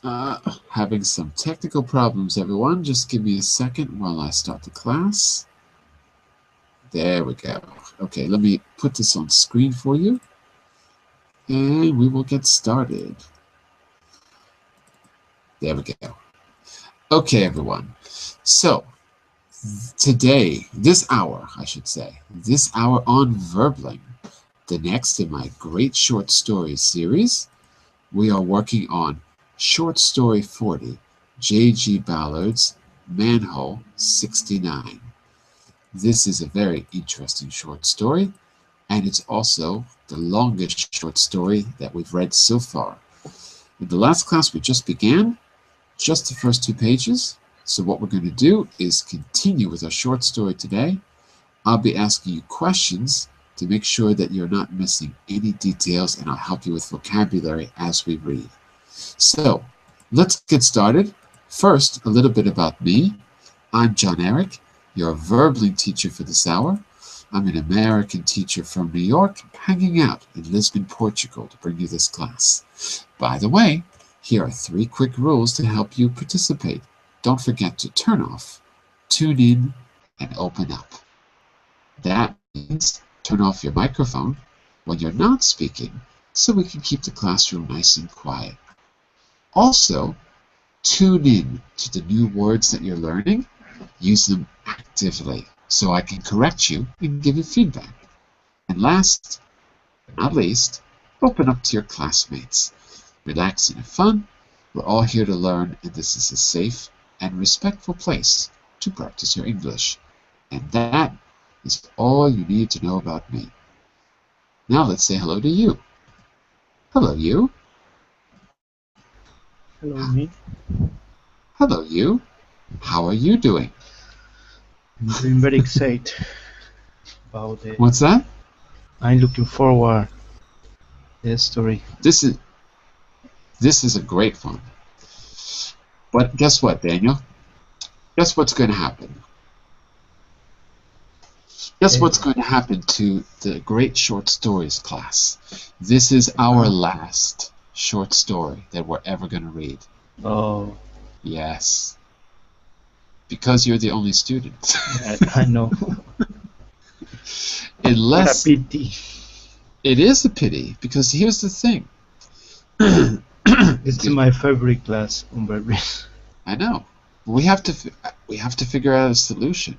Having some technical problems, everyone. Just give me a second while I start the class. There we go. Okay, let me put this on screen for you, and we will get started. There we go. Okay, everyone. So, today, this hour, I should say, this hour on Verbling, the next in my great short story series, we are working on Short Story 40, J.G. Ballard's Manhole 69. This is a very interesting short story, and it's also the longest short story that we've read so far. In the last class we just began, just the first 2 pages, so what we're going to do is continue with our short story today. I'll be asking you questions to make sure that you're not missing any details, and I'll help you with vocabulary as we read. So, let's get started. First, a little bit about me. I'm John Eric, your Verbling teacher for this hour. I'm an American teacher from New York, hanging out in Lisbon, Portugal to bring you this class. By the way, here are 3 quick rules to help you participate. Don't forget to turn off, tune in, and open up. That means turn off your microphone when you're not speaking so we can keep the classroom nice and quiet. Also, tune in to the new words that you're learning. Use them actively so I can correct you and give you feedback. And last but not least, open up to your classmates. Relax and have fun. We're all here to learn, and this is a safe and respectful place to practice your English. And that is all you need to know about me. Now let's say hello to you. Hello, you. Hello, me. Hello, you. How are you doing? I'm doing very excited about it. What's that? I'm looking forward to the story. This is a great one. But guess what, Daniel? Guess what's going to happen? Guess what's going to happen to the Great Short Stories class? This is our last short story that we're ever going to read. Oh. Yes. Because you're the only student. I know. Unless, what a pity. It is a pity, because here's the thing. It's my favorite class on Verbling. I know. We have to figure out a solution.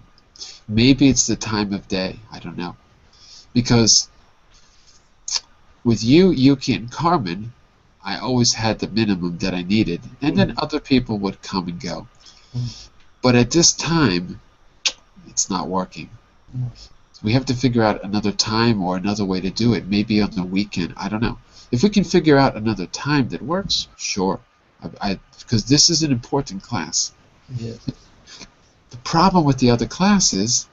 Maybe it's the time of day. I don't know. Because with you, Yuki, and Carmen, I always had the minimum that I needed, and then other people would come and go. But at this time, it's not working. So we have to figure out another time or another way to do it. Maybe on the weekend. I don't know. If we can figure out another time that works, sure. Because this is an important class. Yeah. The problem with the other classes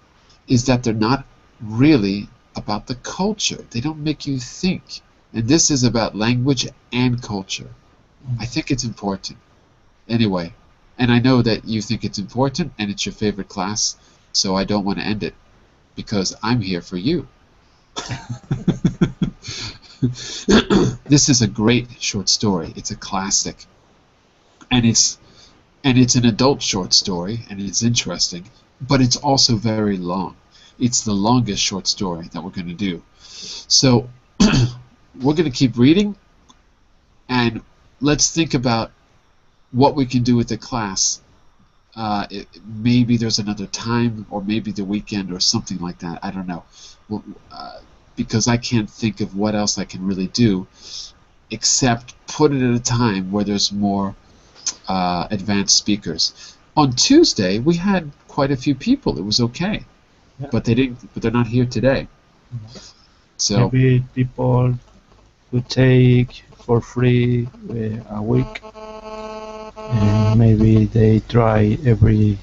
is that they're not really about the culture. They don't make you think. And this is about language and culture. I think it's important. Anyway, and I know that you think it's important and it's your favorite class, so I don't want to end it because I'm here for you. This is a great short story. It's a classic. And it's an adult short story, and it's interesting, but it's also very long. It's the longest short story that we're going to do. So we're going to keep reading, and let's think about what we can do with the class. Maybe there's another time, or maybe the weekend, or something like that. I don't know. Because I can't think of what else I can really do, except put it at a time where there's more advanced speakers. On Tuesday, we had quite a few people. It was okay, but they're not here today. So maybe people would take for free a week, and maybe they try every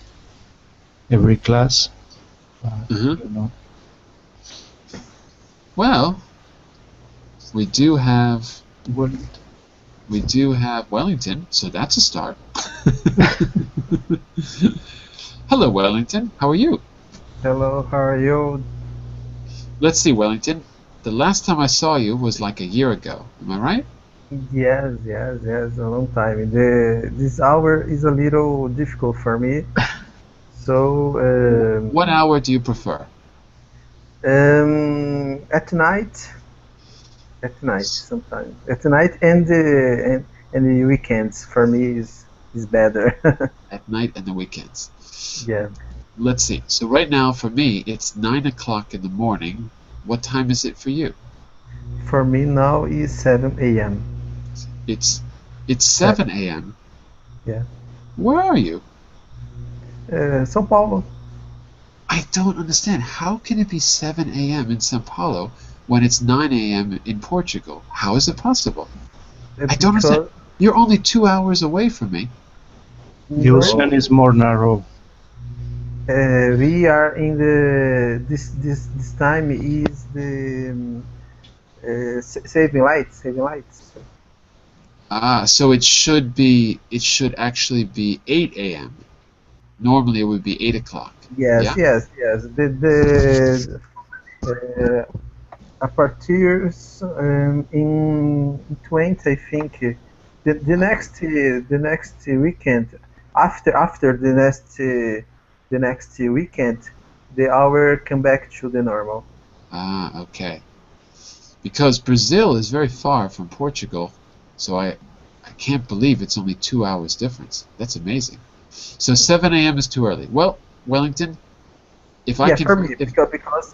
class. You know. Well, we do have Well, Wellington, so that's a start. Hello, Wellington. How are you? Hello, how are you? Let's see, Wellington. The last time I saw you was like a year ago. Am I right? Yes, a long time. This hour is a little difficult for me. So, What hour do you prefer? at night sometimes. At night and the weekends for me is better. At night and the weekends. Yeah. Let's see. So right now for me, it's 9 o'clock in the morning. What time is it for you? For me now is 7 a.m. It's it's 7 7. a.m. Yeah. Where are you? São Paulo. I don't understand. How can it be 7 a.m. in São Paulo when it's 9 a.m. in Portugal? How is it possible? I don't understand. Because You're only 2 hours away from me. The ocean no, is more narrow. we are in the this time is the saving lights. So it should actually be 8 a.m. Normally it would be 8 o'clock. Yes, Yeah? yes. The a partir in 20, I think. The next weekend after the next weekend, the hour come back to the normal. Okay. Because Brazil is very far from Portugal, so I can't believe it's only 2 hours difference. That's amazing. So 7 a.m. is too early. Well, Wellington, if I Yeah, can, for me if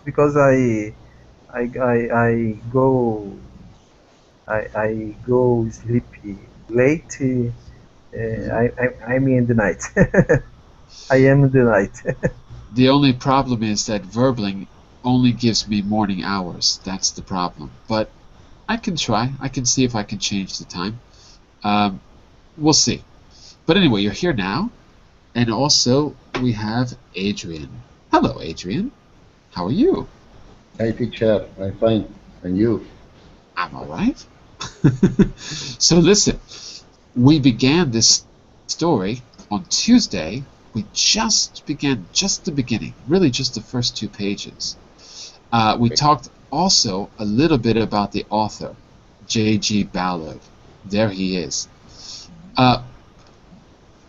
because I go I go sleepy late. I'm in the night. I am in the night. the only problem is that Verbling only gives me morning hours. That's the problem. But I can try. I can see if I can change the time. Um, we'll see. But anyway, you're here now, and also we have Adrian. Hello, Adrian. How are you? Hi, teacher. I'm fine. And you? I'm all right. So listen, we began this story on Tuesday. We just began just the beginning, really just the first 2 pages. We talked also a little bit about the author, J.G. Ballard. There he is. Uh,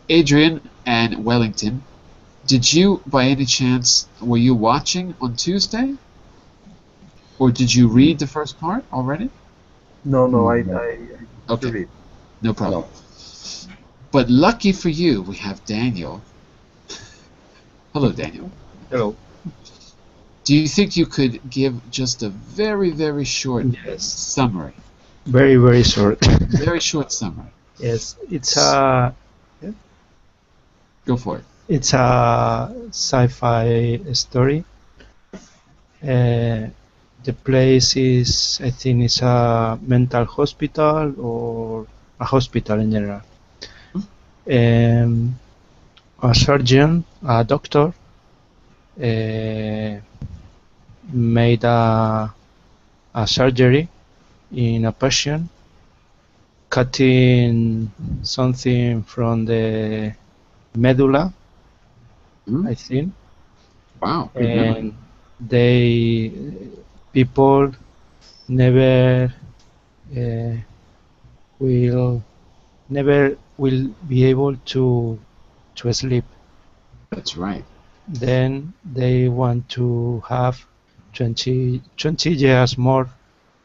Adrian and Wellington, did you, by any chance, were you watching on Tuesday? Or did you read the first part already? No, No, I to Okay, read. no problem. no. But lucky for you, we have Daniel. Hello, Daniel. Hello. Do you think you could give just a very, very short Yes. summary? Very, very short. Very short summary. Yes, Go for it. it's a sci-fi story. The place is, I think, it's a mental hospital or a hospital in general. A surgeon, a doctor, made a surgery in a patient, cutting something from the medulla, Hmm? I think, Wow, good memory. and people never uh, will never will be able to sleep. That's right. Then they want to have 20 years more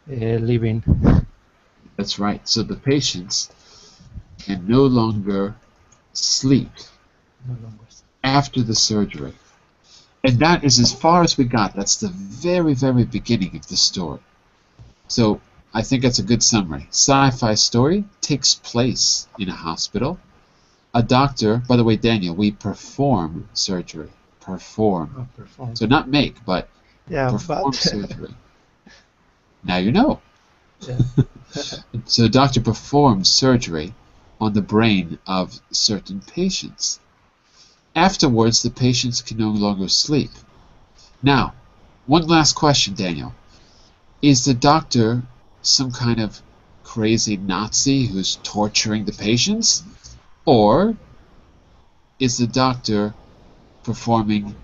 living. That's right. So the patients can no longer sleep No longer. after the surgery. And that is as far as we got. That's the very, very beginning of the story. So I think that's a good summary. Sci-fi story takes place in a hospital. A doctor, by the way, Daniel, we perform surgery. Perform. Perform. So not make, but Yeah, perform but surgery. Now you know. yeah. So the doctor performs surgery on the brain of certain patients. Afterwards, the patients can no longer sleep. Now, one last question, Daniel. Is the doctor some kind of crazy Nazi who's torturing the patients? Or is the doctor performing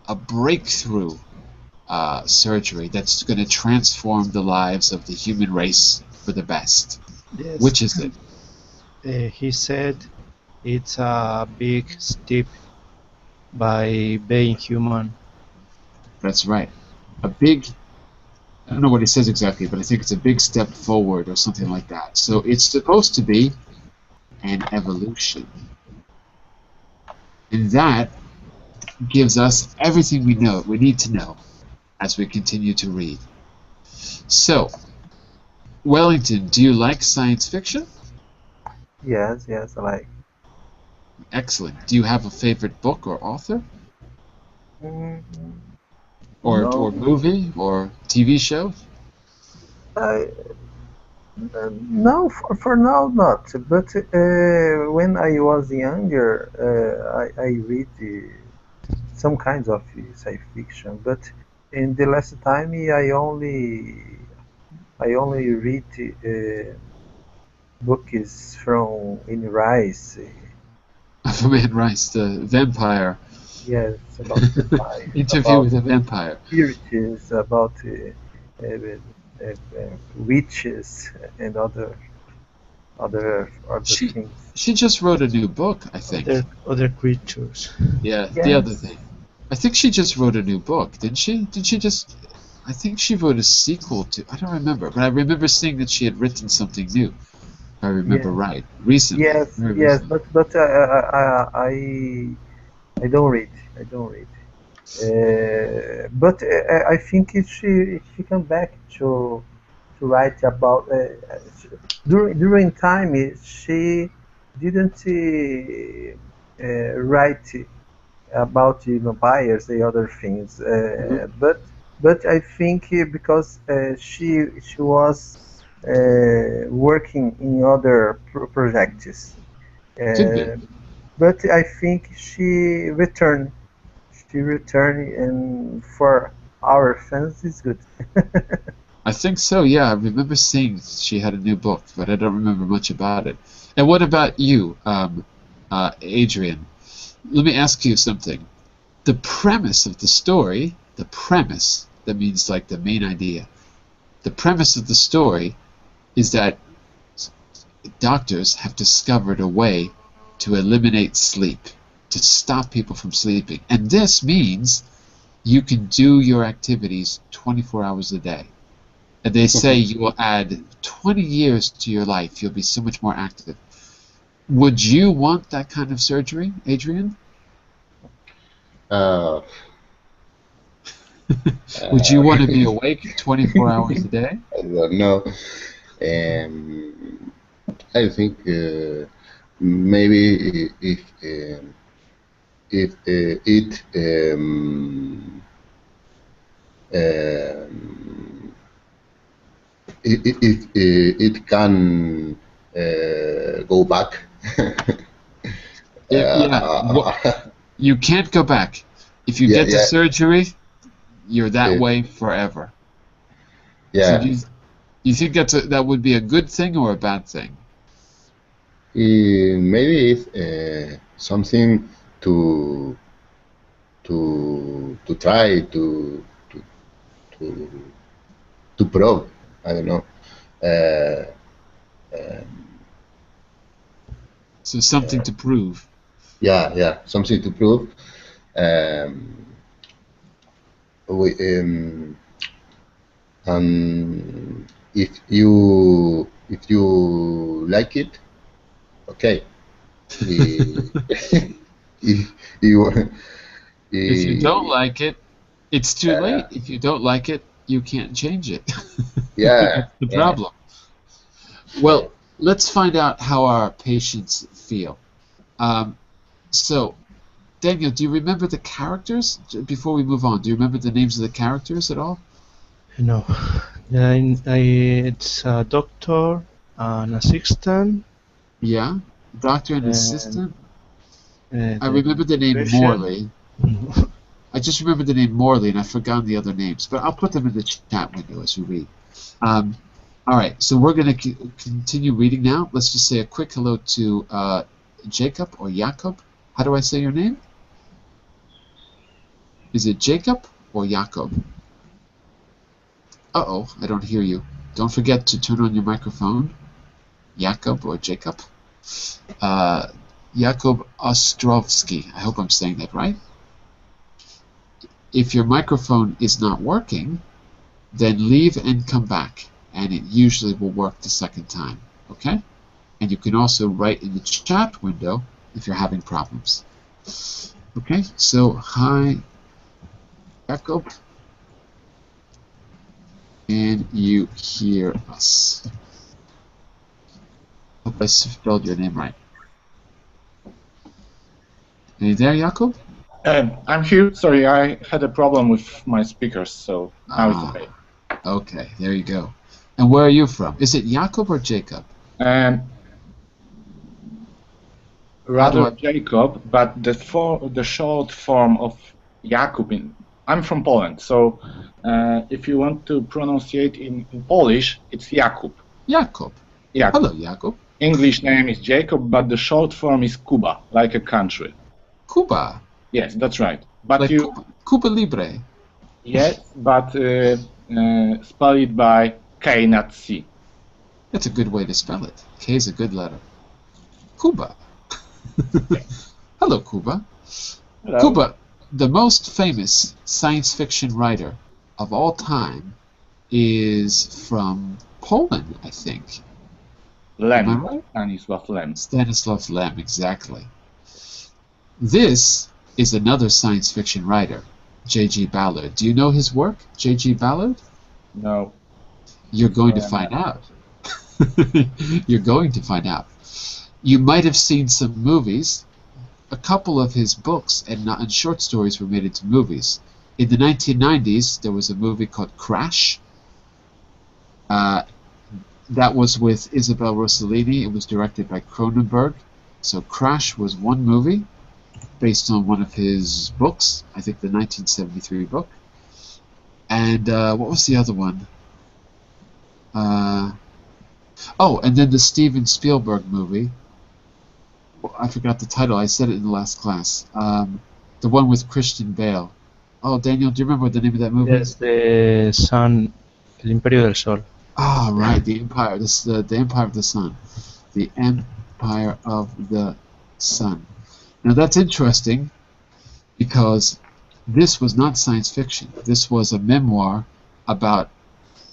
a breakthrough surgery that's going to transform the lives of the human race for the best? Yes. Which is it? He said it's a big step by being human. That's right. A big, I don't know what he says exactly, but I think it's a big step forward or something like that. So it's supposed to be an evolution. And that gives us everything we need to know as we continue to read. So, Wellington, do you like science fiction? Yes, yes, I like. Excellent. Do you have a favorite book or author? Mm, Or no, movie or TV show? I no, for now not. But when I was younger, I read some kinds of science fiction. But in the last time, I only read books from in Rice. From Anne Rice, the vampire. Yes, about vampires, Interview about with a vampire. spirits, about witches and other She things. she just wrote a new book, I think. Other creatures. Yeah, the other Yes, thing. I think she just wrote a new book, didn't she? Did she just? I think she wrote a sequel to. I don't remember, but I remember seeing that she had written something new. If I remember yes, right, recently, yes, very yes. recently. But I don't read. I don't read. But I think she come back to write about during time she didn't write about the vampires the other things Mhm. but I think because she was working in other projects Could be. uh, but I think she returned and for our fans it's good. I think so. Yeah, I remember seeing she had a new book, but I don't remember much about it. And what about you, Adrian? Let me ask you something. The premise of the story, the premise, that means like the main idea, the premise of the story is that doctors have discovered a way to eliminate sleep, to stop people from sleeping. And this means you can do your activities 24 hours a day. And they say you will add 20 years to your life. You'll be so much more active. Would you want that kind of surgery, Adrian? Uh, Would you uh, want to be awake 24 hours a day? I don't know. Um, I think maybe if it um, it can go back. Yeah, uh, you can't go back. If you yeah, get the yeah, surgery, you're that uh, way forever. So yeah. you think that would be a good thing or a bad thing? Maybe it's something to to try to to prove. I don't know. Uh, So something to prove. yeah, yeah, something to prove. Um, we, if you like it, okay. Eh, if you If you don't eh, like it, it's too late. uh, If you don't like it, you can't change it. yeah, That's the yeah, problem. yeah. Well, let's find out how our patients feel. Um, so, Daniel, do you remember the characters? Before we move on, do you remember the names of the characters at all? No, it's a doctor, an assistant, Yeah, doctor and and assistant. I the remember the name patient. Morley. I just remember the name Morley, and I've forgotten the other names, but I'll put them in the chat window as we read. Um, all right, so we're going to continue reading now. Let's just say a quick hello to Jacob or Jakob. How do I say your name? Is it Jacob or Jakob? Uh-oh, I don't hear you. Don't forget to turn on your microphone. Jakob or Jacob. Jakob Ostrovsky. I hope I'm saying that right. If your microphone is not working, then leave and come back, and it usually will work the second time, okay? And you can also write in the chat window if you're having problems. Okay, so hi, Jacob. Can you hear us? Hope I spelled your name right. Are you there, Jakob? I'm here. Sorry, I had a problem with my speakers, so now it's okay. Okay, there you go. And where are you from? Is it Jakob or Jacob? Rather Jacob, but the short form of Jakub. I'm from Poland, so if you want to pronunciate in Polish, it's Jakub. Jakub. Jakub. Hello, Jakub. English name is Jacob, but the short form is Kuba, like a country. Kuba. Yes, that's right. But like Cuba Libre. Yes, but spell it by K, not C. That's a good way to spell it. K is a good letter. Cuba. Hello, Cuba. Hello. Cuba, the most famous science fiction writer of all time, is from Poland, I think. Lem. Am I right? Stanislaw Lem. Stanislaw Lem, exactly. This is another science fiction writer, J.G. Ballard. Do you know his work, J.G. Ballard? No. You're going to find out. You're going to find out. You might have seen some movies. A couple of his books and short stories were made into movies. In the 1990s, there was a movie called Crash. That was with Isabel Rossellini. It was directed by Cronenberg. So Crash was one movie based on one of his books, I think the 1973 book. And what was the other one? Oh, and then the Steven Spielberg movie. I forgot the title. I said it in the last class. The one with Christian Bale. Oh, Daniel, do you remember the name of that movie? Yes, the Sun, El Imperio del Sol. Ah, right, the Empire. This the Empire of the Sun. The Empire of the Sun. Now that's interesting because this was not science fiction. This was a memoir about,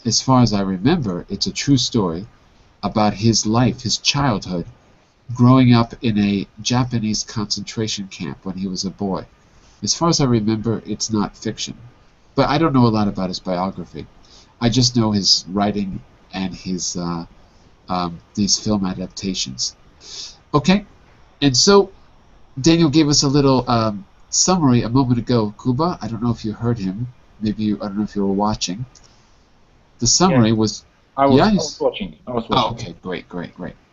as far as I remember, it's a true story about his life, his childhood, growing up in a Japanese concentration camp when he was a boy. As far as I remember, it's not fiction. But I don't know a lot about his biography. I just know his writing and his these film adaptations. Okay, and so Daniel gave us a little summary a moment ago. Kuba, I don't know if you heard him. Maybe I don't know if you were watching. The summary was. I was watching. Oh, okay, great.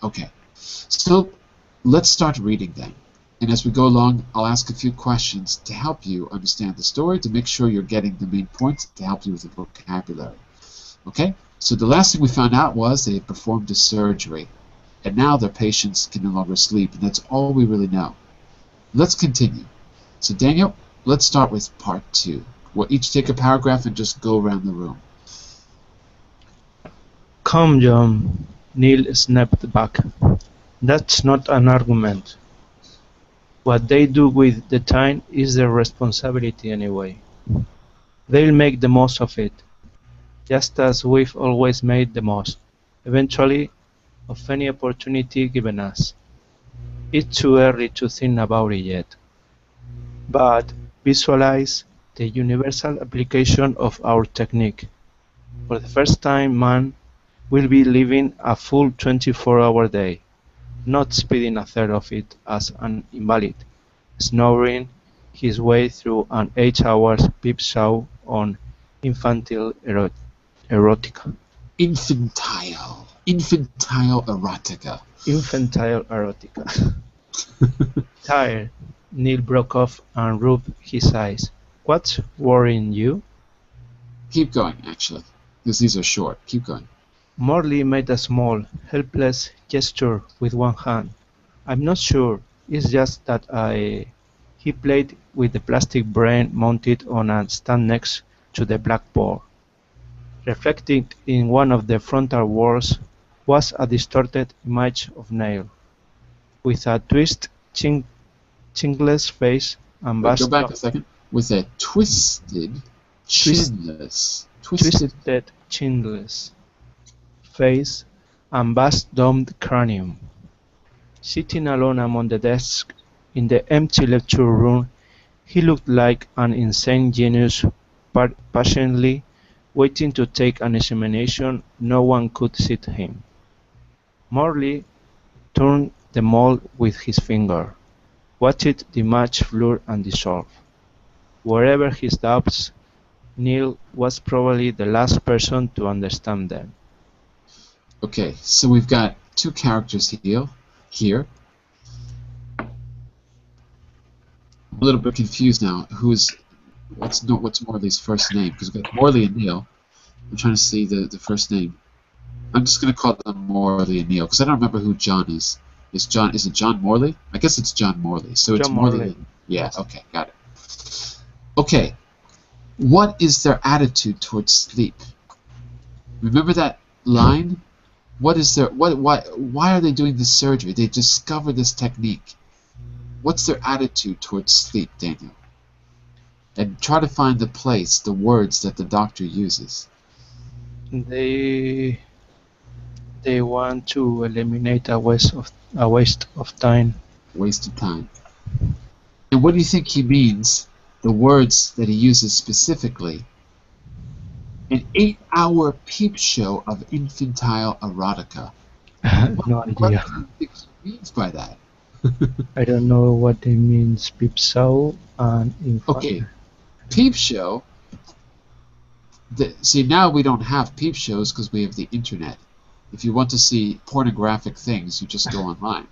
Okay, so let's start reading then. And as we go along, I'll ask a few questions to help you understand the story, to make sure you're getting the main points, to help you with the vocabulary. Okay? So the last thing we found out was they had performed a surgery, and now their patients can no longer sleep, and that's all we really know. Let's continue. So Daniel, let's start with part 2. We'll each take a paragraph and just go around the room. Come, John, Neil snapped back. That's not an argument. What they do with the time is their responsibility anyway. They'll make the most of it, just as we've always made the most, eventually, of any opportunity given us. It's too early to think about it yet. But visualize the universal application of our technique. For the first time, man will be living a full 24-hour day, not spending a third of it as an invalid, snoring his way through an 8-hour peep show on infantile erotica. Infantile erotica. Infantile erotica. Tired, Neil broke off and rubbed his eyes. What's worrying you? Keep going, actually, because these are short. Keep going. Morley made a small, helpless gesture with one hand. I'm not sure. It's just that He played with the plastic brain mounted on a stand next to the blackboard. Reflecting in one of the frontal walls was a distorted image of Neil, with a chinless face and Wait, go vast back a second. With a twisted, chinless, twisted chinless face and vast domed cranium. Sitting alone among the desks in the empty lecture room, he looked like an insane genius patiently waiting to take an examination no one could sit him. Morley turned the mold with his finger, watched the match flare and dissolve. Wherever his doubts, Neil was probably the last person to understand them. Okay, so we've got two characters here. I'm a little bit confused now. What's Morley's first name? Because we've got Morley and Neil. I'm trying to see the first name. I'm just going to call them Morley and Neil because I don't remember who John is. Is it John Morley? I guess it's John Morley. So it's Morley. Yeah. Okay, got it. Okay, what is their attitude towards sleep? Remember that line? Why are they doing this surgery? They discovered this technique. What's their attitude towards sleep, Daniel? And try to find the words that the doctor uses. They want to eliminate a waste of time. Waste of time. And what do you think he means? The words that he uses specifically. An 8-hour peep show of infantile erotica. No idea. What do you think he means by that? I don't know what it means. Peep show and infant. Okay, peep show. See, now we don't have peep shows because we have the internet. If you want to see pornographic things, you just go online.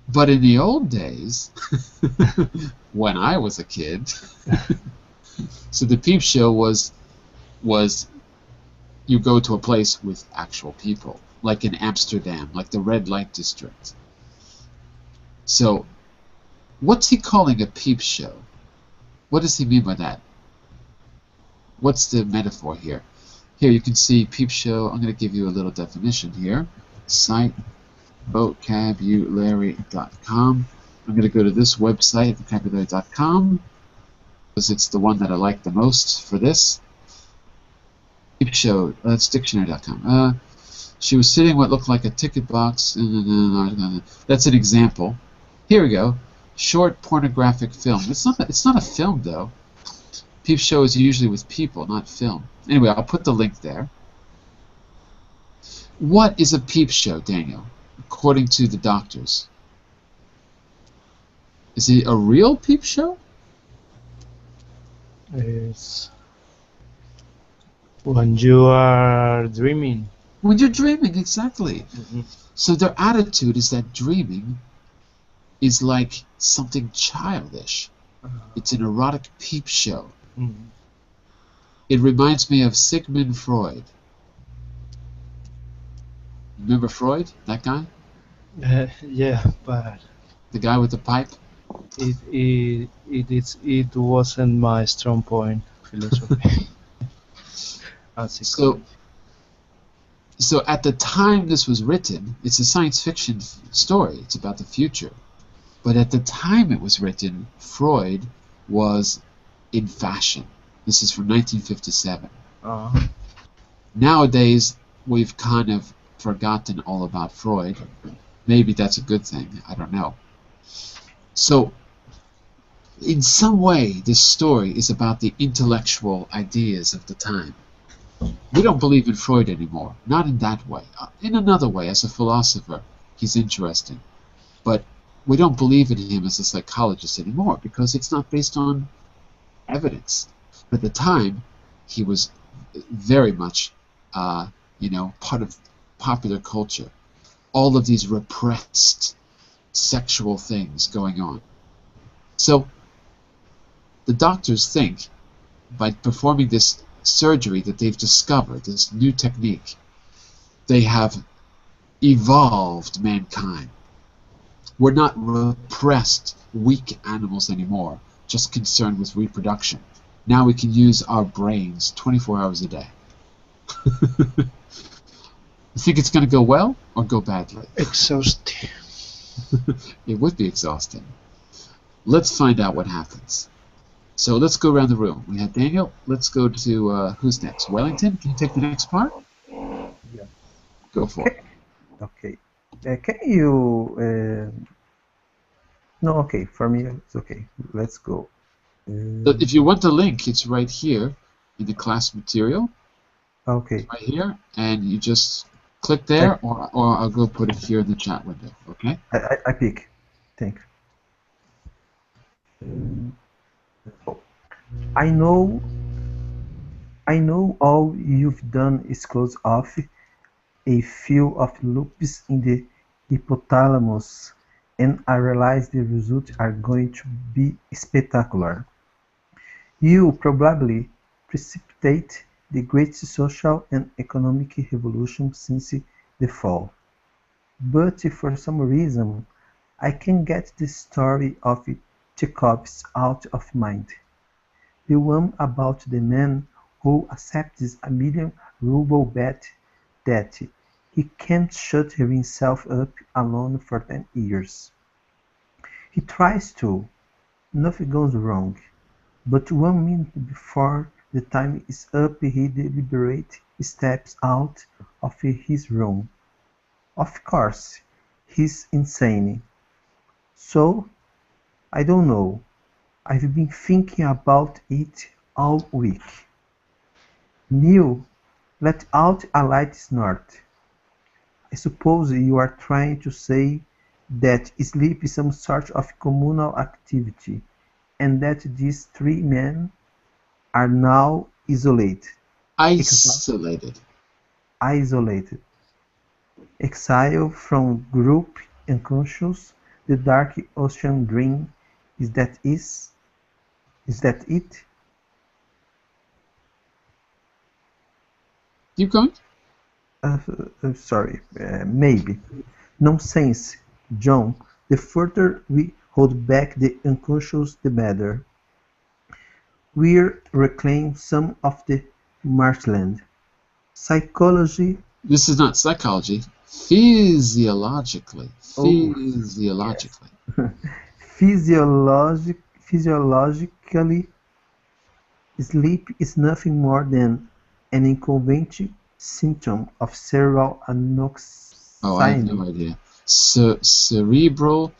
But in the old days, when I was a kid, so the peep show was you go to a place with actual people, like in Amsterdam, like the red light district. So, what's he calling a peep show? What does he mean by that? What's the metaphor here? Here you can see peep show. I'm going to give you a little definition here. Site vocabulary.com. I'm going to go to this website, vocabulary.com, because it's the one that I like the most for this. Peep show. That's dictionary.com. She was sitting what looked like a ticket box. That's an example. Here we go. Short pornographic film. It's not a film though. Peep show is usually with people, not film. Anyway, I'll put the link there. What is a peep show, Daniel? According to the doctors. Is it a real peep show? It's when you are dreaming. When you're dreaming, exactly. Mm-hmm. So their attitude is that dreaming is like something childish. It's an erotic peep show. Mm-hmm. It reminds me of Sigmund Freud. Remember Freud, that guy? Yeah, but The guy with the pipe? it wasn't my strong point, philosophy. So at the time this was written, it's a science fiction story. It's about the future. But at the time it was written, Freud was in fashion. This is from 1957. Nowadays, we've kind of forgotten all about Freud. Maybe that's a good thing. I don't know. So, in some way, this story is about the intellectual ideas of the time. We don't believe in Freud anymore. Not in that way. In another way, as a philosopher, he's interesting. But we don't believe in him as a psychologist anymore because it's not based on evidence. At the time, he was very much, part of popular culture. All of these repressed sexual things going on. So, the doctors think, by performing this surgery that they've discovered, this new technique, they have evolved mankind. We're not repressed, weak animals anymore, just concerned with reproduction. Now we can use our brains 24 hours a day. You think it's going to go well or go badly? Exhausting. It would be exhausting. Let's find out what happens. So let's go around the room. We have Daniel. Let's go to who's next? Wellington, can you take the next part? Yeah. Go for it. Okay. Can you? No, okay. For me, it's okay. Let's go. But if you want the link, it's right here in the class material. Okay. Right here, and you just click there, or I'll go put it here in the chat window. Okay. I pick. Thank. Oh, I know. I know all you've done is close off a few of loops in the hypothalamus, and I realize the results are going to be spectacular. You probably precipitate the greatest social and economic revolution since the fall. But for some reason, I can't get the story of Chekhov's out of mind. The one about the man who accepts a million-ruble bet that he can't shut himself up alone for 10 years. He tries to, nothing goes wrong, but 1 minute before the time is up he deliberately steps out of his room. Of course, he's insane. So, I don't know. I've been thinking about it all week. Neil let out a light snort. I suppose you are trying to say that sleep is some sort of communal activity, and that these three men are now isolated. Isolated. Isolated. Exiled from group unconscious, the dark ocean dream. Is that is? Is that it? Keep going. Sorry, maybe. Nonsense, John. The further we hold back the unconscious, the better. We'll reclaim some of the marshland. Psychology. This is not psychology. Physiologically. Oh, Physiologically. Physiologically, sleep is nothing more than an inconvenient symptom of cerebral Oh, I have anoxia. no idea. Cerebral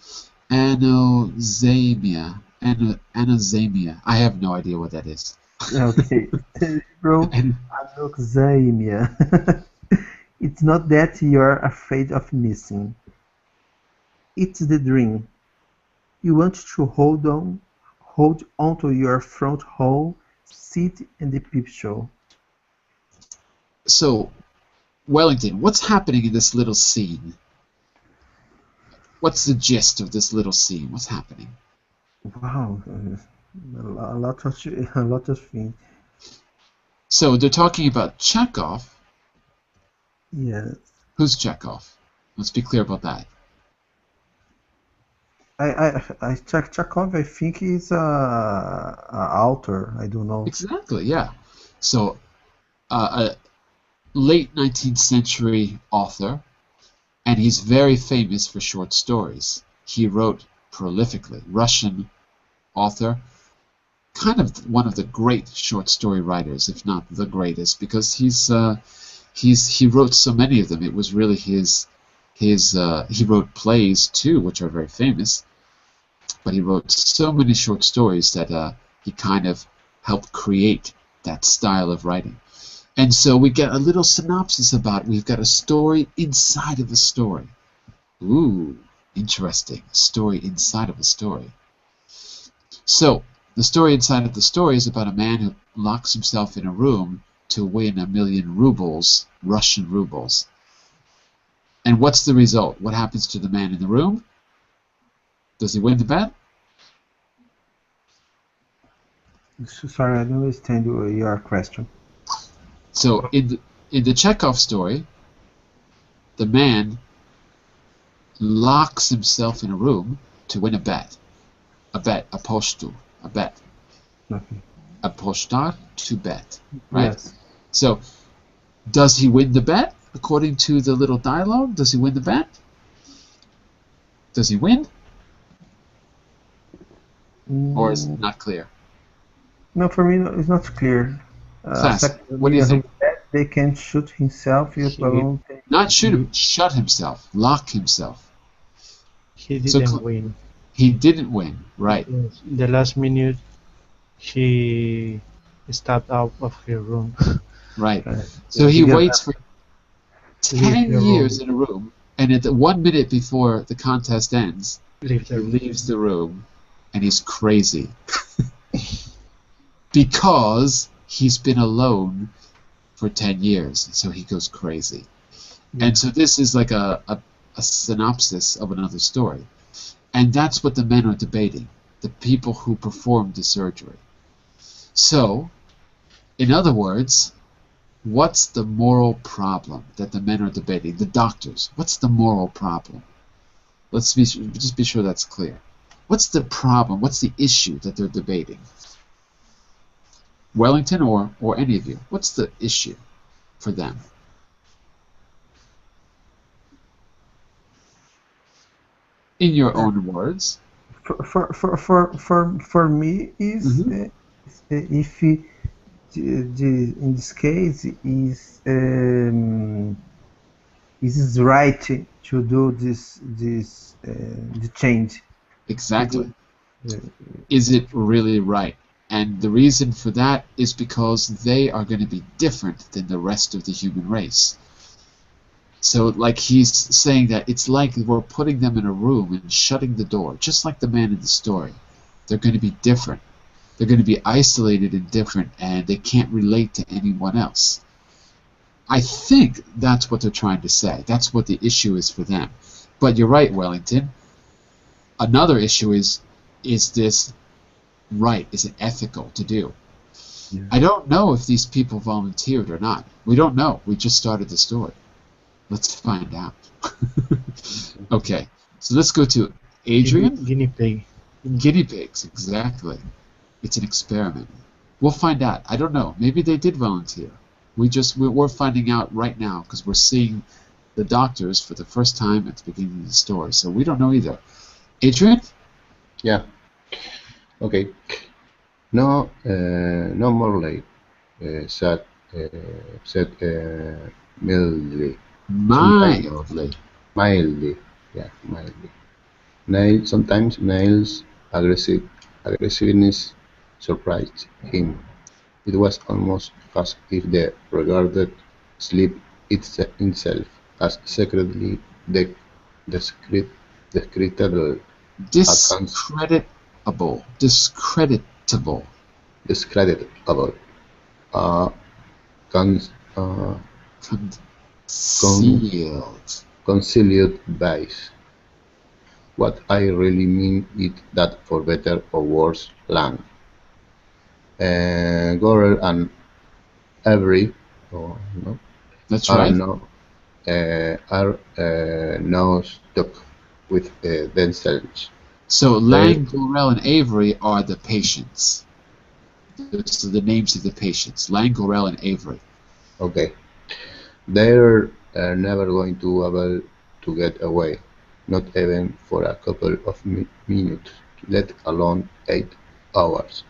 anosmia. Anosmia. I have no idea what that is. Okay, cerebral And anoxia. It's not that you're afraid of missing. It's the dream. You want to hold on to your front row seat in the peep show. so, Wellington, what's happening in this little scene? What's the gist of this little scene? What's happening? Wow, a lot of things. So they're talking about Chekhov. Yes, Who's Chekhov? Let's be clear about that. Chekhov. I think he's a author. I don't know. Exactly, yeah. So, a late 19th century author, and he's very famous for short stories. He wrote prolifically. Russian author, kind of one of the great short story writers, if not the greatest, because he wrote so many of them. It was really he wrote plays too, which are very famous, but he wrote so many short stories that he kind of helped create that style of writing. And so we get a little synopsis about it. We've got a story inside of a story. Ooh, interesting. A story inside of a story. So, the story inside of the story is about a man who locks himself in a room to win 1,000,000 rubles, Russian rubles. And what's the result? What happens to the man in the room? Does he win the bet? Sorry, I don't understand your question. So in the Chekhov story, the man locks himself in a room to win a bet. A bet, a poshtu, a bet. Okay. A poshtar, to bet, right? Yes. So, does he win the bet? according to the little dialogue? Does he win the bet? Does he win? Or is it not clear? No, for me, it's not clear. Class, what do you think? They can shoot himself if balloon. Not shoot him, shut himself, lock himself. He didn't win. He didn't win, right. Yes. In the last minute, he stepped out of her room. Right. So he waits for 10 years in a room, and at the 1 minute before the contest ends, he leaves the room, and he's crazy. Because he's been alone for 10 years, so he goes crazy. Yeah. And so this is like a synopsis of another story. And that's what the men are debating, the people who performed the surgery. So, in other words, what's the moral problem that the men are debating? The doctors, what's the moral problem? Let's just be sure that's clear. What's the problem? What's the issue that they're debating? Wellington or any of you, what's the issue for them? In your own words. For me is if in this case is it right to do this the change? Exactly. Is it really right? And the reason for that is because they are going to be different than the rest of the human race. So, like he's saying that it's like we're putting them in a room and shutting the door, just like the man in the story. They're going to be different. They're going to be isolated and different, and they can't relate to anyone else. I think that's what they're trying to say. That's what the issue is for them. But you're right, Wellington. Another issue is this right? Is it ethical to do? Yeah. I don't know if these people volunteered or not. We don't know. We just started the story. Let's find out. Okay, so let's go to Adrian. Guinea pig. Guinea pigs, exactly. It's an experiment. We'll find out. I don't know. Maybe they did volunteer. We're finding out right now because we're seeing the doctors for the first time at the beginning of the story. So we don't know either. Adrian? Yeah. Okay. No more late. Said mildly. Mildly. Yeah, mildly. Sometimes Niall's aggressiveness surprised him. It was almost as if they regarded sleep itself as secretly discreditable. Discreditable. Concealed vice. What I really mean is that for better or worse, Lang, Gorel and Avery, that's right, are now stuck with themselves. So Lang, Gorel, and Avery are the patients. Those are the names of the patients. Lang, Gorel, and Avery. Okay. They're never going to be able to get away, not even for a couple of minutes, let alone 8 hours.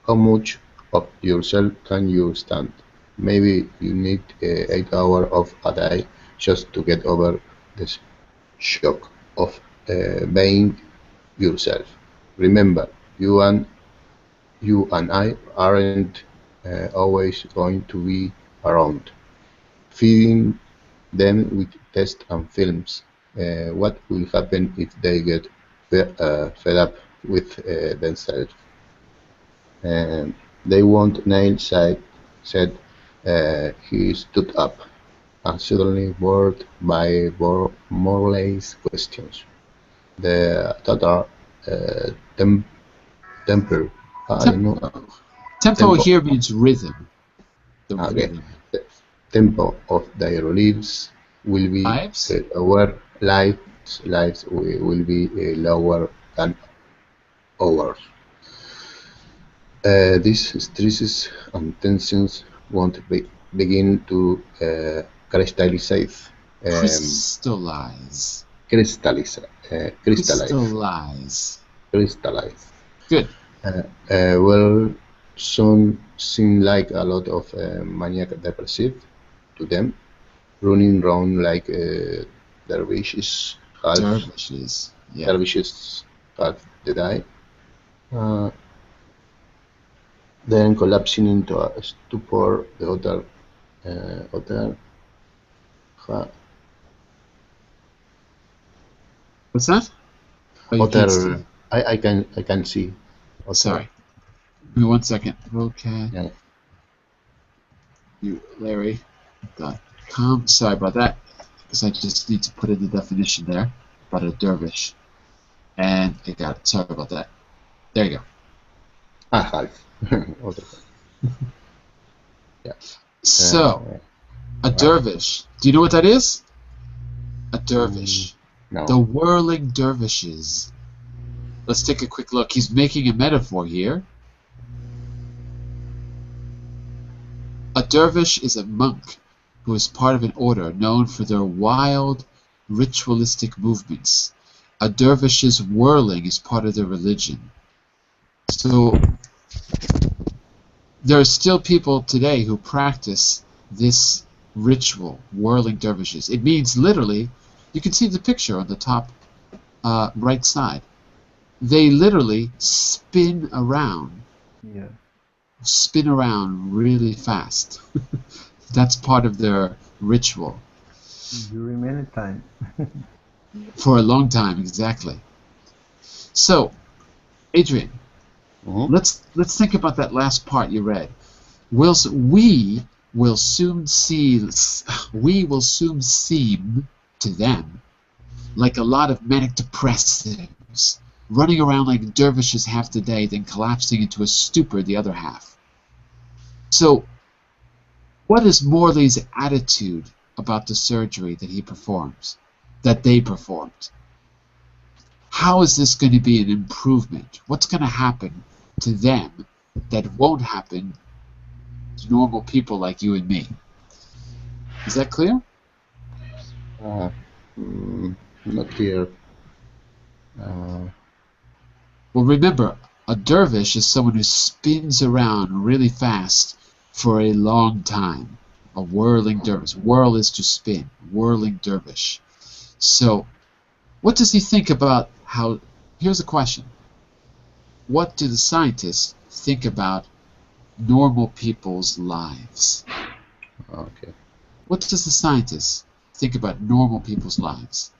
How much of yourself can you stand? Maybe you need 8 hours of a day just to get over the shock of being yourself. Remember, you and I aren't always going to be around. Feeding them with tests and films. What will happen if they get fed up with themselves? They won't. Niall said. He stood up, and suddenly bored by Morley's questions. The total tempo. Tempo here means rhythm. Rhythm. The tempo of their lives will be lower. Lives will be lower than ours. These stresses and tensions won't begin to crystallize. Crystallize. Crystallize. Crystallize. Crystallize. Good. Well, some seem like a lot of maniac depressive to them, running around like dervishes, Dervishes. Yeah. dervishes half the day, then collapsing into a stupor. The other What's that? Oh, you can't see. I can see. Sorry. Give me 1 second. Okay. Yeah. You, Larry.com. Sorry about that. Because I just need to put in the definition there about a dervish. And it got it. Sorry about that. There you go. Half. Okay. Yeah. So, a dervish. Do you know what that is? A dervish. No. The whirling dervishes. Let's take a quick look. He's making a metaphor here. A dervish is a monk who is part of an order known for their wild, ritualistic movements. A dervish's whirling is part of their religion. So, there are still people today who practice this ritual, whirling dervishes. It means literally, you can see the picture on the top right side. They literally spin around. Yeah. Spin around really fast. That's part of their ritual. During many times. For a long time, exactly. So, Adrian, let's think about that last part you read. We will soon seem to them like a lot of manic depressives, running around like dervishes half the day, then collapsing into a stupor the other half. So, what is Morley's attitude about the surgery that he performs, that they performed? How is this going to be an improvement? What's going to happen to them that won't happen to normal people like you and me? Is that clear? Not clear. Well, remember, a dervish is someone who spins around really fast for a long time. A whirling dervish. Whirl is to spin. Whirling dervish. So, what does he think about how... Here's a question. What do the scientists think about normal people's lives? Okay. What does the scientists think about normal people's lives?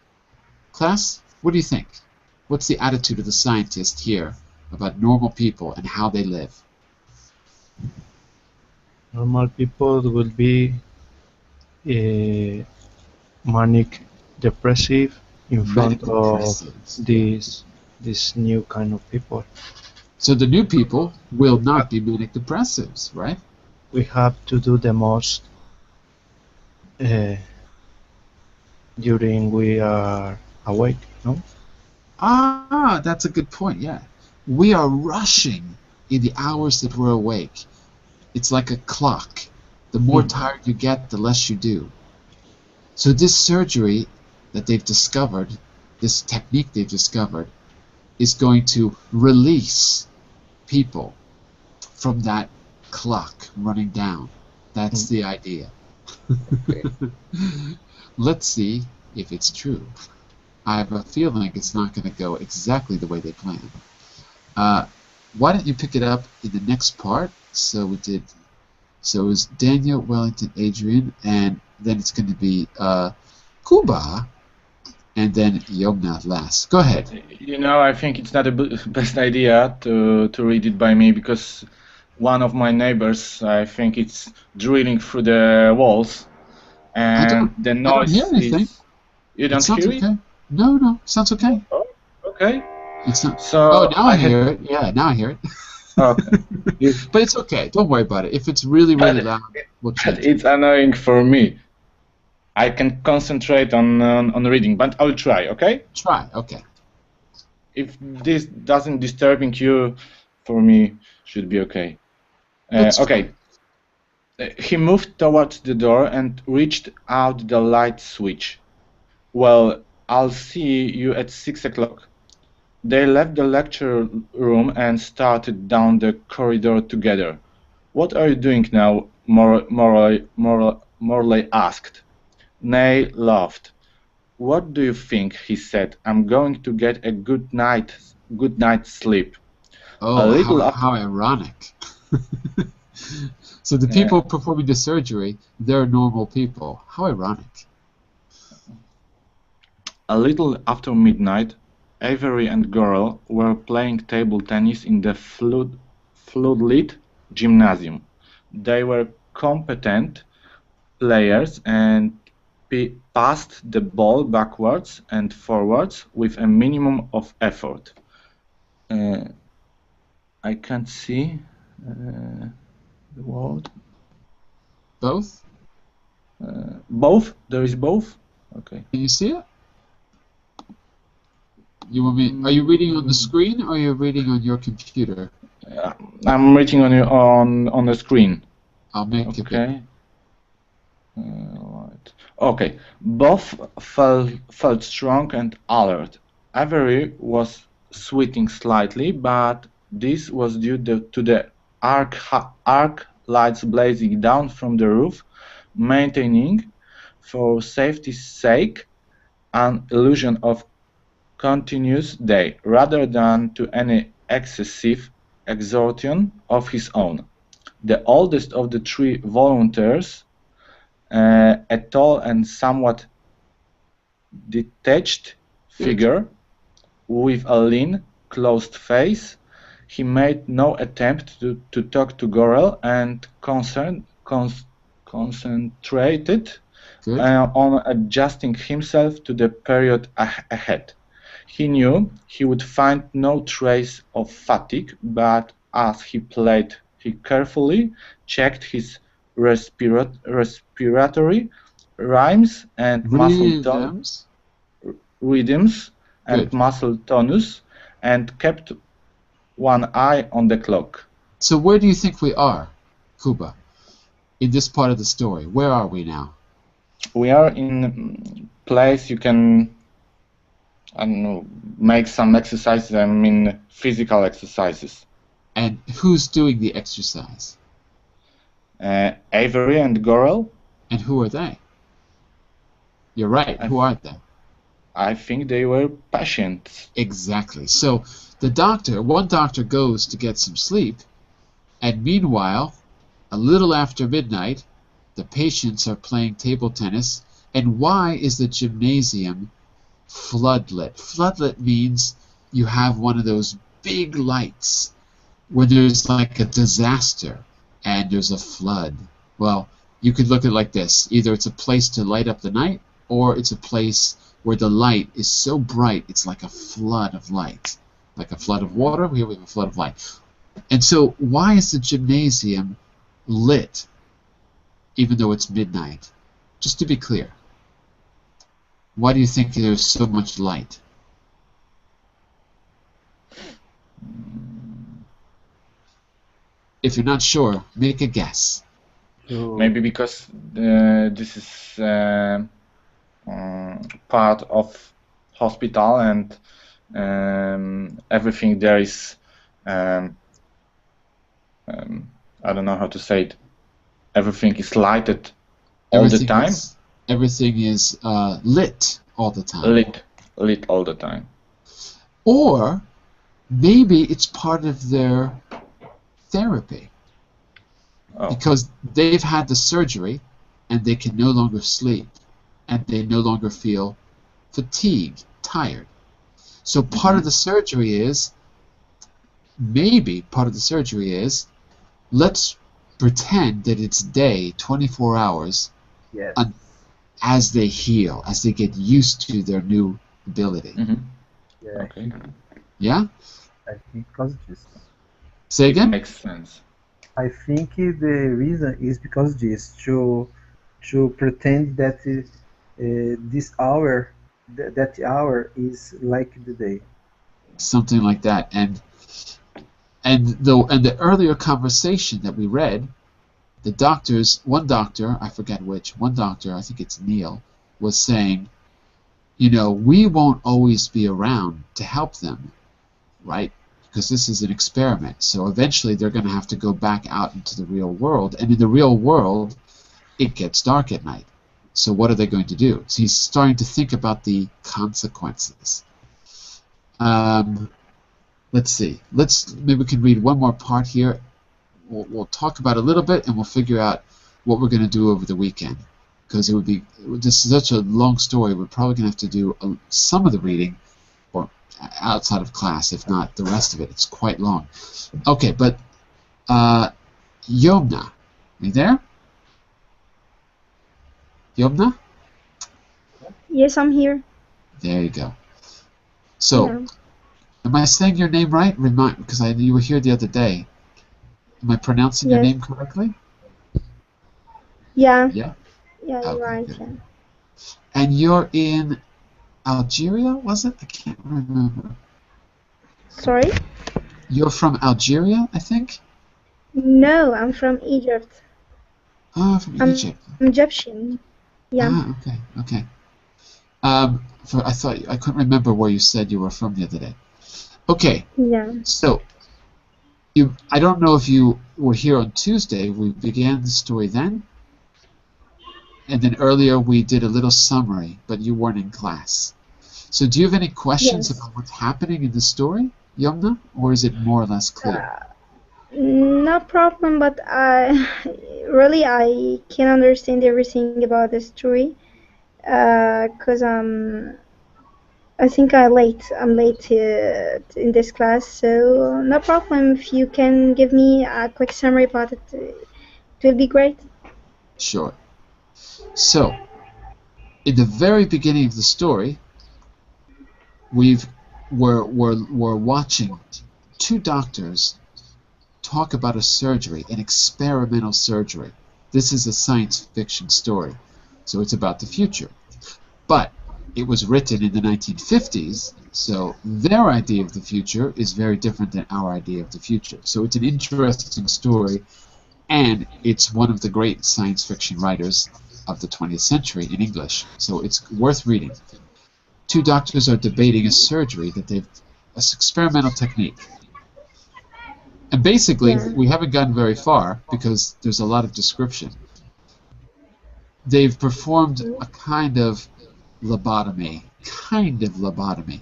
Class, what do you think? What's the attitude of the scientist here about normal people and how they live? Normal people will be manic depressive in front of this new kind of people. So the new people will not be manic depressives, right? We have to do the most during we are awake, no? Ah, that's a good point, yeah. We are rushing in the hours that we're awake. It's like a clock. The more tired you get, the less you do. So this surgery that they've discovered, this technique they've discovered, is going to release people from that clock running down. That's the idea. Okay. Let's see if it's true. I have a feeling it's not going to go exactly the way they planned. Why don't you pick it up in the next part? So it was Daniel, Wellington, Adrian, and then it's going to be Kuba, and then Yomna last. Go ahead. You know, I think it's not the best idea to read it by me, because one of my neighbors, I think it's drilling through the walls, and the noise I don't hear anything. You don't hear it? Okay. No, sounds okay. Oh, okay. It's not. So oh, now I hear it. Yeah, now I hear it. Okay. But it's okay. Don't worry about it. If it's really loud, we'll change it. It's annoying for me. I can concentrate on reading, but I'll try. Okay. Try. Okay. If this doesn't disturbing you, for me should be okay. Okay. He moved towards the door and reached out the light switch. Well, I'll see you at 6 o'clock. They left the lecture room and started down the corridor together. What are you doing now? Morley asked. Ney laughed. What do you think? He said. I'm going to get a good night's sleep. Oh, A little how ironic. So the people performing the surgery, they're normal people. How ironic. A little after midnight, Avery and Gorrell were playing table tennis in the floodlit gymnasium. They were competent players and passed the ball backwards and forwards with a minimum of effort. I can't see the word. Both? Both? There is both? Okay. Can you see it? You want me? Are you reading on the screen or are you reading on your computer? I'm reading on the screen. I'll make it big. Right. Okay. Both felt strong and alert. Avery was sweating slightly, but this was due to the arc lights blazing down from the roof, maintaining, for safety's sake, an illusion of continuous day, rather than to any excessive exertion of his own. The oldest of the three volunteers, a tall and somewhat detached figure with a lean, closed face, he made no attempt to talk to Gorrell and concentrated on adjusting himself to the period ahead. He knew he would find no trace of fatigue, but as he played, he carefully checked his respiratory rhymes and rhythms and muscle tonus, and kept one eye on the clock. So where do you think we are, Kuba, in this part of the story? Where are we now? We are in a place you can, I don't know, make some exercises. I mean, physical exercises. And who's doing the exercise? Avery and Gorrell. And who are they? You're right. Who are they? I think they were patients. Exactly. So one doctor goes to get some sleep, and meanwhile, a little after midnight, the patients are playing table tennis. And why is the gymnasium floodlit? Floodlit means you have one of those big lights when there's like a disaster and there's a flood. Well, you could look at it like this. Either it's a place to light up the night, or it's a place where the light is so bright it's like a flood of light. Like a flood of water, here we have a flood of light. And so why is the gymnasium lit even though it's midnight? Just to be clear. Why do you think there's so much light? If you're not sure, make a guess. Maybe because this is part of hospital and everything there is, I don't know how to say it, everything is lighted all the time. Everything is lit all the time. Lit all the time. Or maybe it's part of their therapy. Oh. Because they've had the surgery and they can no longer sleep and they no longer feel fatigued, tired. So part of the surgery is, let's pretend that it's day, 24 hours, yes, as they heal, as they get used to their new ability. Yeah. Okay. Yeah? I think because this. Say again? Makes sense. I think the reason is because this, to pretend that this hour, that hour is like the day. Something like that. And the earlier conversation that we read, the doctors, one doctor, I forget which, one doctor, I think it's Neil, was saying, you know, we won't always be around to help them, right? Because this is an experiment. So eventually they're going to have to go back out into the real world. And in the real world, it gets dark at night. So what are they going to do? So he's starting to think about the consequences. Let's see. Maybe we can read one more part here. We'll talk about it a little bit, and we'll figure out what we're going to do over the weekend. Because this is such a long story, we're probably going to have to do some of the reading or outside of class, if not the rest of it. It's quite long. Okay, but Yomna, are you there? Yomna? Yes, I'm here. There you go. So, Yeah. am I saying your name right? Because you were here the other day. Am I pronouncing your Yes. name correctly? Yeah. Yeah. Yeah, you're Okay, right. good. Yeah. And you're in Algeria, was it? I can't remember. Sorry? You're from Algeria, I think? No, I'm from Egypt. Oh, from I'm Egypt. Egyptian. Yeah. Ah, okay, okay. I couldn't remember where you said you were from the other day. Okay, Yeah. so I don't know if you were here on Tuesday. We began the story then, and then earlier we did a little summary, but you weren't in class. So do you have any questions Yes. about what's happening in the story, Yumna, or is it more or less clear? No problem, but I can't understand everything about the story. 'Cause I think I'm late in this class, so no problem. If you can give me a quick summary about it, it will be great. Sure. So, in the very beginning of the story, we're watching two doctors talk about a surgery, an experimental surgery. This is a science fiction story, so it's about the future. But it was written in the 1950s, so their idea of the future is very different than our idea of the future. So it's an interesting story, and it's one of the great science fiction writers of the 20th century in English, so it's worth reading. Two doctors are debating a surgery that an experimental technique. And basically, Yeah. we haven't gotten very far because there's a lot of description. They've performed a kind of lobotomy.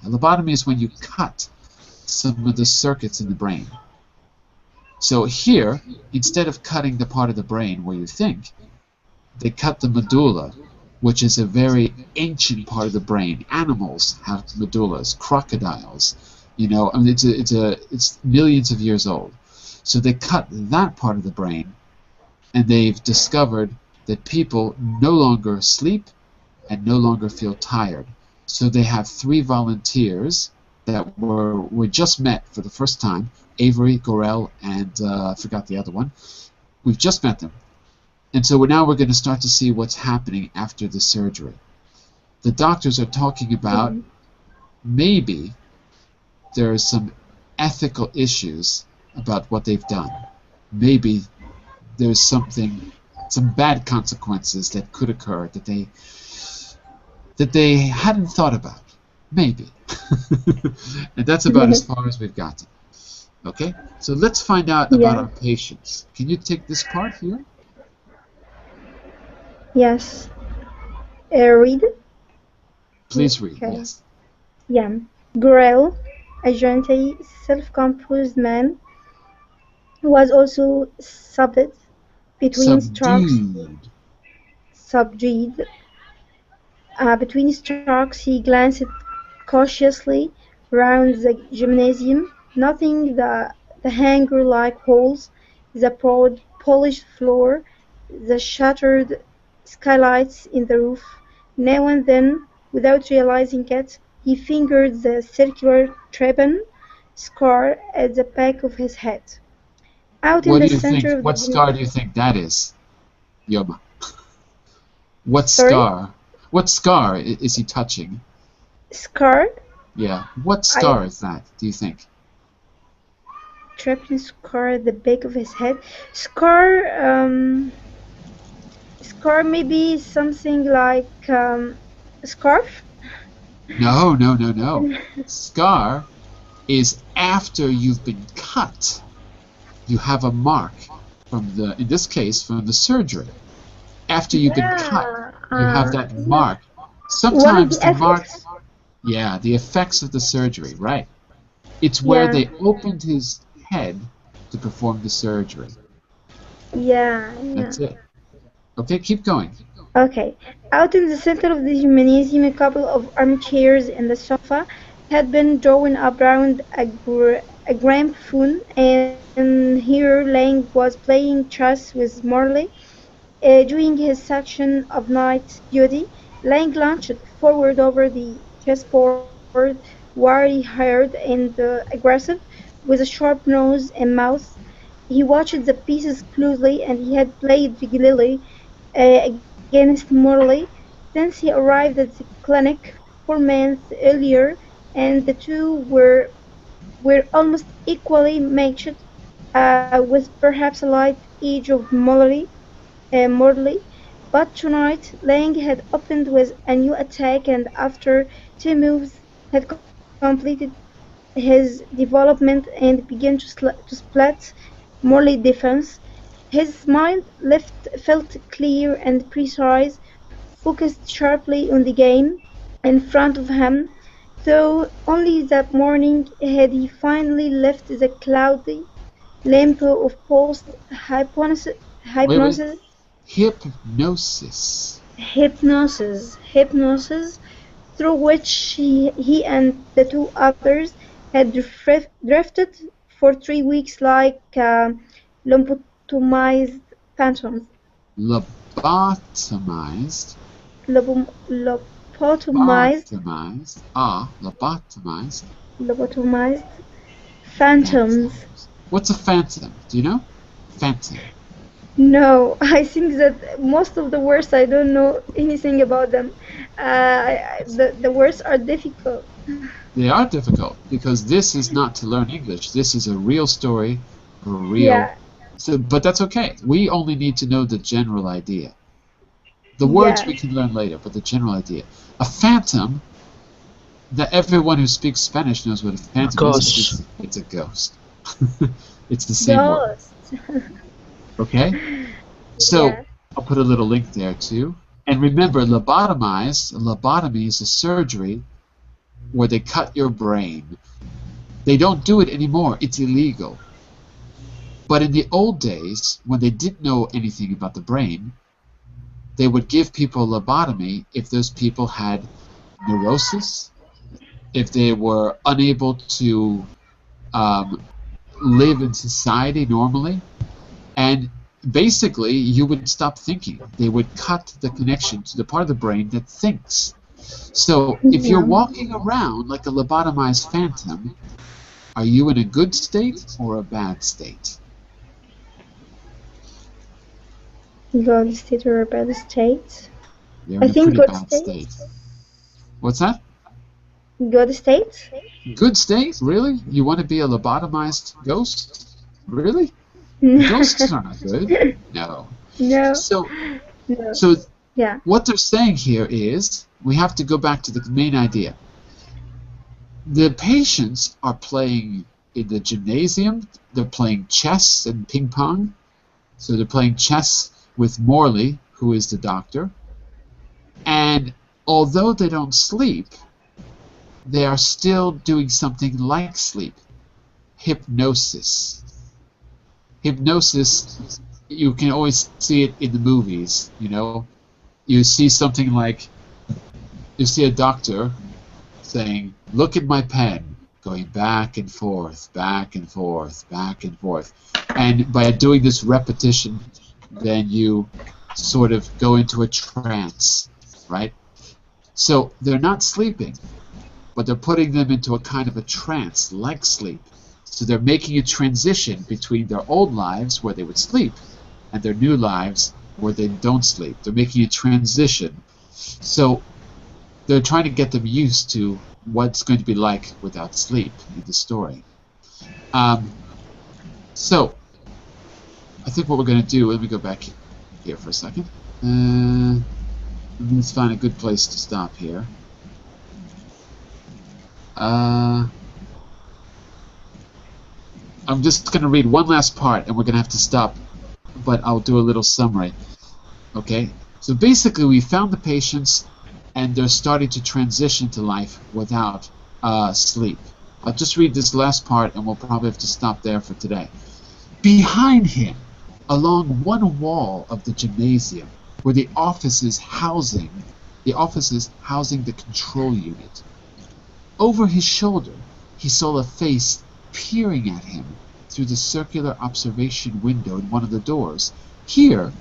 A lobotomy is when you cut some of the circuits in the brain. So here, instead of cutting the part of the brain where you think, they cut the medulla, which is a very ancient part of the brain. Animals have medullas, crocodiles, you know, I mean, it's millions of years old. So they cut that part of the brain, and they've discovered that people no longer sleep and no longer feel tired. So they have 3 volunteers that were just met for the first time, Avery, Gorel, and I forgot the other one. We've just met them. And so now we're going to start to see what's happening after the surgery. The doctors are talking about maybe there are some ethical issues about what they've done. Maybe there's some bad consequences that could occur that they hadn't thought about. Maybe. And that's about as far as we've gotten. Okay? So let's find out about our patients. Can you take this part here? Yes. Read. Please read, Okay. yes. Yeah. Gorel, a gentle, self-composed man, was also subdued between strokes. Subdued. Between strokes, he glanced cautiously round the gymnasium, noting the hangar-like walls, the broad polished floor, the shattered skylights in the roof. Now and then, without realizing it, he fingered the circular trepan scar at the back of his head. Out in the center of the What scar do you think that is, Yoma? What Sorry? scar? What scar is he touching? Scar? Yeah. What scar is that, do you think? trapping Scar at the back of his head. Scar, Scar maybe something like a scarf? No, no, no, no. Scar is after you've been cut. You have a mark from the, in this case, from the surgery. After you've been cut, Yeah, you have that yeah. mark. One of the Sometimes the mark, effects? yeah, the effects of the surgery, right? It's where Yeah, they opened his head to perform the surgery. yeah, yeah. That's it. Okay, keep going. Okay. Out in the center of the gymnasium, a couple of armchairs and a sofa had been drawn up round a gramophone, and here Lang was playing chess with Morley. During his section of night duty, Lang lunged forward over the chessboard, wiry-haired and aggressive, with a sharp nose and mouth. He watched the pieces closely, and he had played regularly against Morley since he arrived at the clinic 4 months earlier, and the two were almost equally matched, with perhaps a light edge of Morley. But tonight Lang had opened with a new attack, and after 2 moves had completed his development and began to split Morley defense. His mind felt clear and precise, focused sharply on the game in front of him, though only that morning had he finally left the cloudy limbo of Wait, wait. hypnosis, Hypnosis. hypnosis, through which he and the two others had drifted for 3 weeks like lobotomized phantoms. Lobotomized. Lobotomized, Lobotomized lobotomized phantoms. phantoms. What's a phantom? Do you know? Phantom. No, I think that most of the words I don't know anything about them. The words are difficult. They are difficult because this is not to learn English. This is a real story, a real. Yeah, So, but that's okay. We only need to know the general idea. The words yeah, we can learn later, but the general idea. A phantom, that everyone who speaks Spanish knows what a phantom is. Ghost. It's a ghost. It's the same word. ghost. Okay? So, Yeah, I'll put a little link there too. And remember, lobotomy is a surgery where they cut your brain. They don't do it anymore. It's illegal. But in the old days, when they didn't know anything about the brain, they would give people lobotomy if those people had neurosis, if they were unable to live in society normally, and basically you would stop thinking. They would cut the connection to the part of the brain that thinks. So if you're yeah. walking around like a lobotomized phantom, are you in a good state or a bad state? Good state or a bad state? You're I in a think pretty good bad state. state. What's that? Good state? Good state? Really? You want to be a lobotomized ghost? Really? No, Ghosts are not good. No. no, So, no. so Yeah, what they're saying here is we have to go back to the main idea. The patients are playing in the gymnasium. They're playing chess and ping pong. So they're playing chess with Morley, who is the doctor. And although they don't sleep, they are still doing something like sleep. Hypnosis. Hypnosis, you can always see it in the movies, you know. You see something like, you see a doctor saying, look at my pen, going back and forth, back and forth, back and forth. And by doing this repetition, then you sort of go into a trance, right? So they're not sleeping, but they're putting them into a kind of a trance, like sleep. So they're making a transition between their old lives, where they would sleep, and their new lives, where they don't sleep. They're making a transition. So they're trying to get them used to what's going to be like without sleep in the story. So, I think what we're going to do, let me go back here for a second. Let's find a good place to stop here. I'm just going to read one last part, and we're going to have to stop, but I'll do a little summary. Okay? So basically, we found the patients, and they're starting to transition to life without sleep. I'll just read this last part, and we'll probably have to stop there for today. Behind him, along one wall of the gymnasium, were the offices housing the control unit. Over his shoulder, he saw a face peering at him through the circular observation window in one of the doors. Here,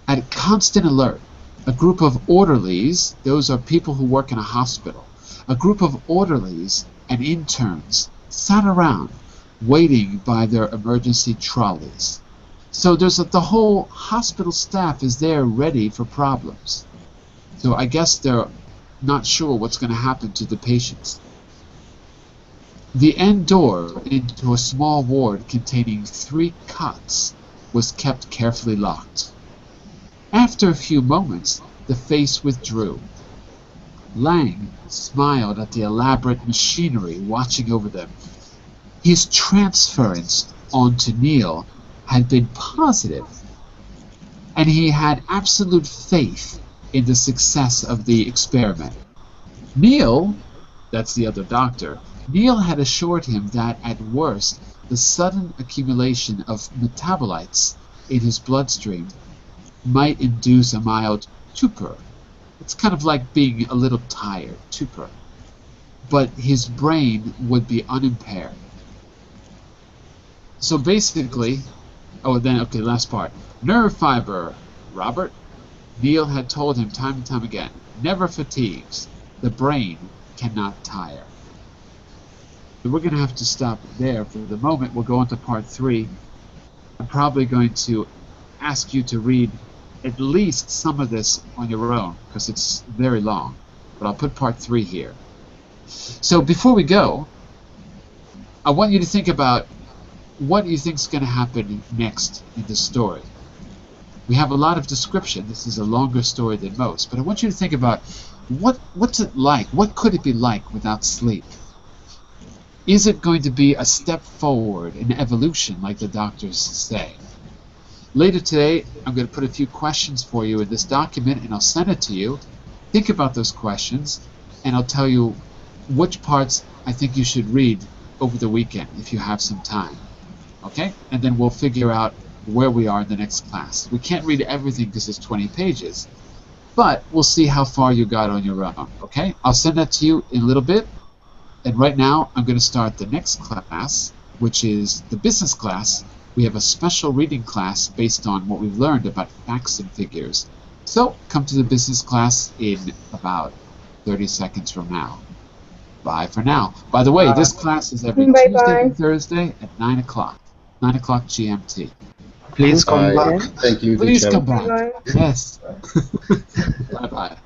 at constant alert, a group of orderlies, those are people who work in a hospital, a group of orderlies and interns sat around, waiting by their emergency trolleys. So there's the whole hospital staff is there ready for problems. So I guess they're not sure what's going to happen to the patients. The end door into a small ward containing 3 cots was kept carefully locked. After a few moments, the face withdrew. Lang smiled at the elaborate machinery watching over them. His transference onto Neil had been positive, and he had absolute faith in the success of the experiment. Neil, that's the other doctor, Neil had assured him that at worst, the sudden accumulation of metabolites in his bloodstream might induce a mild stupor. It's kind of like being a little tired, stupor. But his brain would be unimpaired. So basically, last part. Nerve fiber, Robert. Neil had told him time and time again, never fatigues. The brain cannot tire. So we're going to have to stop there for the moment. We'll go on to part 3. I'm probably going to ask you to read at least some of this on your own, because it's very long. But I'll put part 3 here. So before we go, I want you to think about what you think is going to happen next in the story. We have a lot of description. This is a longer story than most, but I want you to think about what's it like? What could it be like without sleep? Is it going to be a step forward in evolution, like the doctors say? Later today, I'm going to put a few questions for you in this document, and I'll send it to you. Think about those questions, and I'll tell you which parts I think you should read over the weekend if you have some time. Okay? And then we'll figure out where we are in the next class. We can't read everything because it's 20 pages, but we'll see how far you got on your own. Okay? I'll send that to you in a little bit. And right now, I'm going to start the next class, which is the business class. We have a special reading class based on what we've learned about facts and figures. So, come to the business class in about 30 seconds from now. Bye for now. By the way, this class is every Tuesday and Thursday at 9 o'clock. 9 o'clock GMT. Please come back. Thank you. Please teacher. come back. Yes. Bye-bye.